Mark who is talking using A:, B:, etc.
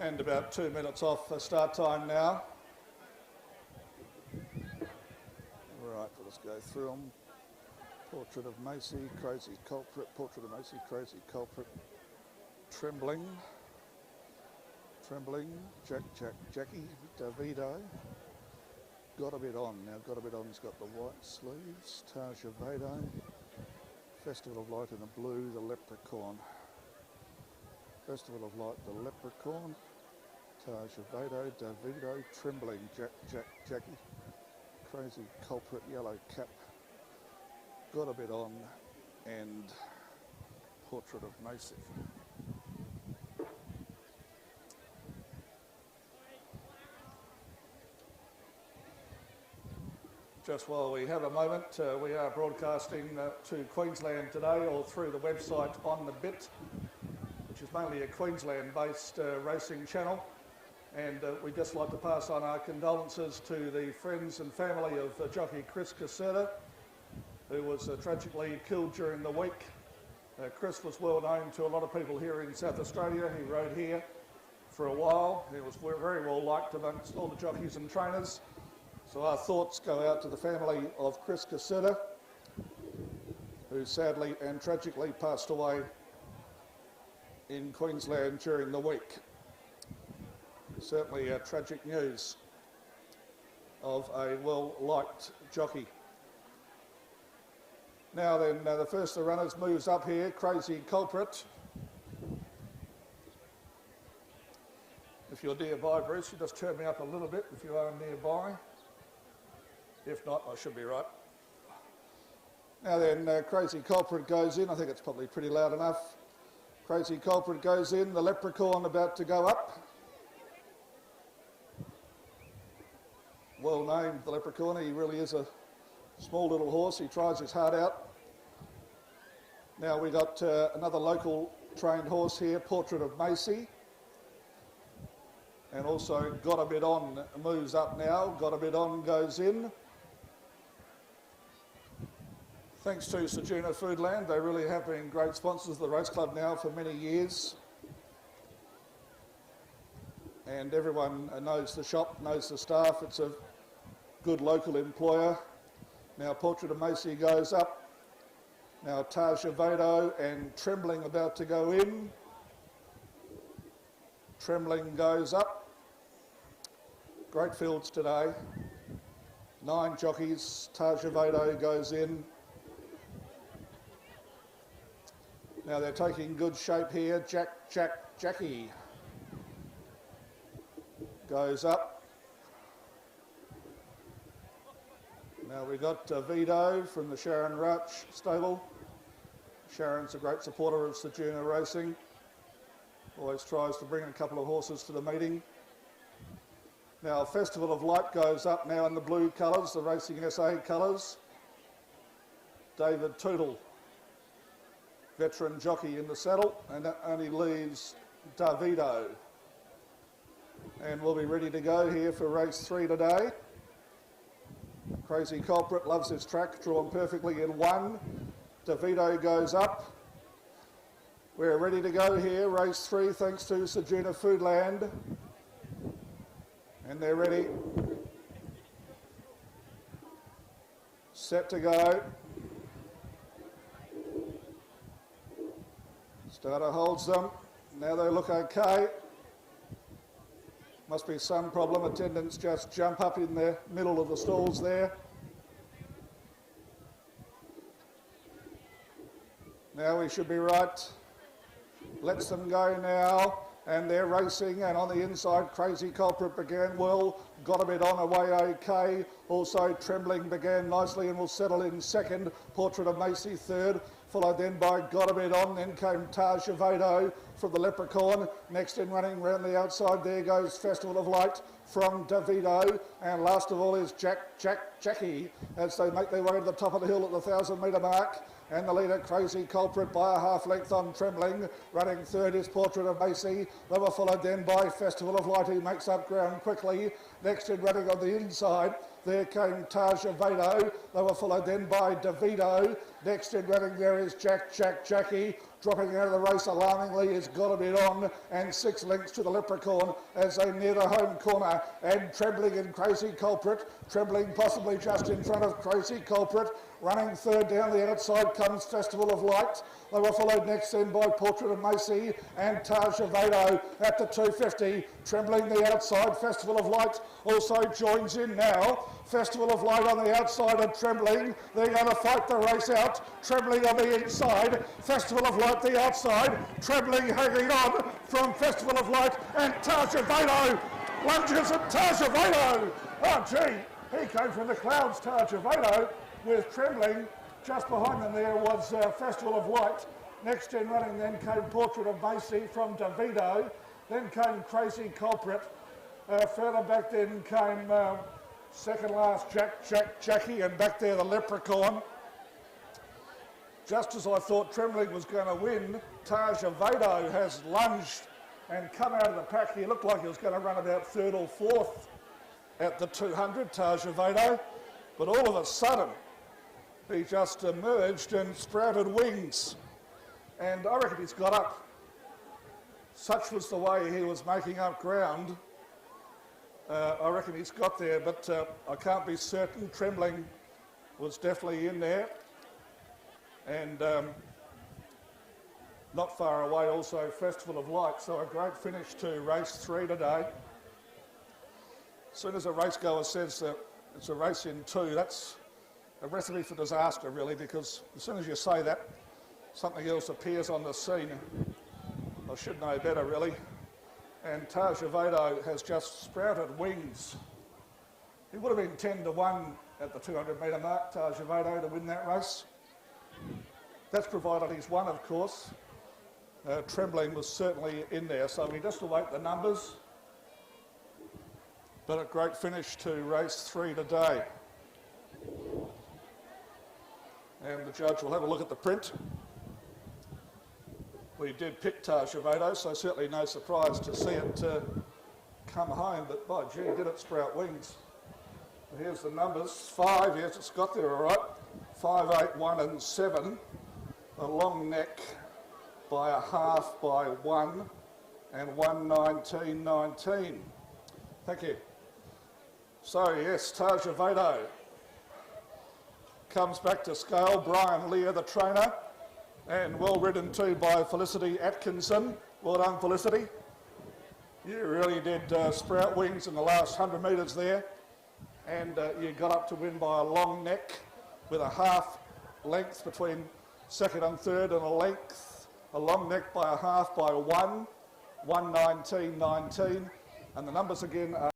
A: And about 2 minutes off for start time now. Right, we'll just go through them. Portrait of Macy, Crazy Culprit, Portrait of Macy, Crazy Culprit, Trembling, Jackie, Davido, Got a Bit On. Now, Got a Bit On's got the white sleeves, Taj Vado, Festival of Light in the blue, the Leprechaun. Festival of Light, the Leprechaun, Taj Vado, Davido, Trembling, Jackie, Crazy Culprit, Yellow Cap, Got a Bit On, and Portrait of Macy. Just while we have a moment, we are broadcasting to Queensland today, or through the website On The Bit, which is mainly a Queensland-based racing channel. And we'd just like to pass on our condolences to the friends and family of jockey Chris Ceduna, who was tragically killed during the week. Chris was well known to a lot of people here in South Australia. He rode here for a while. He was very well liked amongst all the jockeys and trainers. So our thoughts go out to the family of Chris Ceduna, who sadly and tragically passed away in Queensland during the week. Certainly tragic news of a well-liked jockey. Now then, the first of the runners moves up here, Crazy Culprit. If you're nearby, Bruce, you just turn me up a little bit if you are nearby. If not, I should be right. Now then, Crazy Culprit goes in. I think it's probably pretty loud enough. Crazy Culprit goes in, the Leprechaun about to go up. Well named, the Leprechaun. He really is a small little horse. He tries his heart out. Now we got another local trained horse here, Portrait of Macy. And also Got a Bit On moves up now. Got a Bit On goes in. Thanks to Ceduna Foodland, they really have been great sponsors of the race club now for many years. And everyone knows the shop, knows the staff. It's a good local employer. Now Portrait of Macy goes up. Now Taj Vado and Trembling about to go in. Trembling goes up. Great fields today. 9 jockeys. Taj Vado goes in. Now they're taking good shape here. Jackie goes up. Now we've got Vito from the Sharon Rauch stable. Sharon's a great supporter of Ceduna Racing. Always tries to bring a couple of horses to the meeting. Now Festival of Light goes up now in the blue colours, the Racing SA colours. David Tootle, veteran jockey in the saddle, and that only leaves Davido. And we'll be ready to go here for race 3 today. Crazy Culprit loves his track, drawn perfectly in 1. Davido goes up. We're ready to go here, race 3, thanks to Ceduna Foodland. And they're ready. Set to go. Starter holds them. Now they look okay. Must be some problem. Attendants just jump up in the middle of the stalls there. Now we should be right. Lets them go now. And they're racing, and on the inside, Crazy Culprit began well, Got a Bit On away okay. Also, Trembling began nicely and will settle in second. Portrait of Macy third, followed then by Got a Bit On. Then came Taj Vado from the Leprechaun. Next in running round the outside, there goes Festival of Light from Davido. And last of all is Jackie as they make their way to the top of the hill at the 1,000-metre mark. And the leader, Crazy Culprit, by a half length on Trembling. Running third is Portrait of Macy. They were followed then by Festival of Light, who makes up ground quickly. Next in running on the inside, There came Taja Vado. They were followed then by DeVito. Next in running there is Jackie. Dropping out of the race alarmingly is Got a Bit On, and 6 lengths to the Leprechaun as they near the home corner. And Trembling and Crazy Culprit. Trembling possibly just in front of Crazy Culprit. Running third down the outside comes Festival of Light. They were followed next then by Portrait of Macy and Taja Vado at the 250. Trembling the outside. Festival of Light also joins in now. Festival of Light on the outside and Trembling. They're going to fight the race out. Trembling on the inside. Festival of Light the outside. Trembling hanging on from Festival of Light and Taja Vado. Lunges at Taja Vado. Oh gee, he came from the clouds, Taja Vado, with Trembling. Just behind them there was Festival of Light. Next in running then came Portrait of Macy from DeVito. Then came Crazy Culprit. Further back then came second last Jackie, and back there the Leprechaun. Just as I thought Trembling was going to win, Taja Vado has lunged and come out of the pack. He looked like he was going to run about third or fourth at the 200, Taja Vado. But all of a sudden, he just emerged and sprouted wings. And I reckon he's got up. Such was the way he was making up ground. I reckon he's got there, but I can't be certain. Trembling was definitely in there. And not far away also Festival of Light. So a great finish to race 3 today. As soon as a racegoer says that it's a race in 2, that's a recipe for disaster really, because as soon as you say that, something else appears on the scene. I should know better really. And Taja Vado has just sprouted wings. He would have been 10 to 1 at the 200 metre mark, Taja Vado, to win that race. That's provided he's won, of course. Trembling was certainly in there, so we just await the numbers. But a great finish to race 3 today. And the judge will have a look at the print. We did pick Taja Vado, so certainly no surprise to see it come home, but by gee, did it sprout wings. Here's the numbers. 5, yes, it's got there all right. 5, 8, 1 and 7. A long neck by a half by 1 and 1, 19, 19. Thank you. So yes, Taja Vado comes back to scale. Brian Lear, the trainer, and well ridden too by Felicity Atkinson. Well done, Felicity. You really did sprout wings in the last 100 metres there, and you got up to win by a long neck with a half length between second and third, and a long neck by a half by 1, 1, 19, 19, and the numbers again are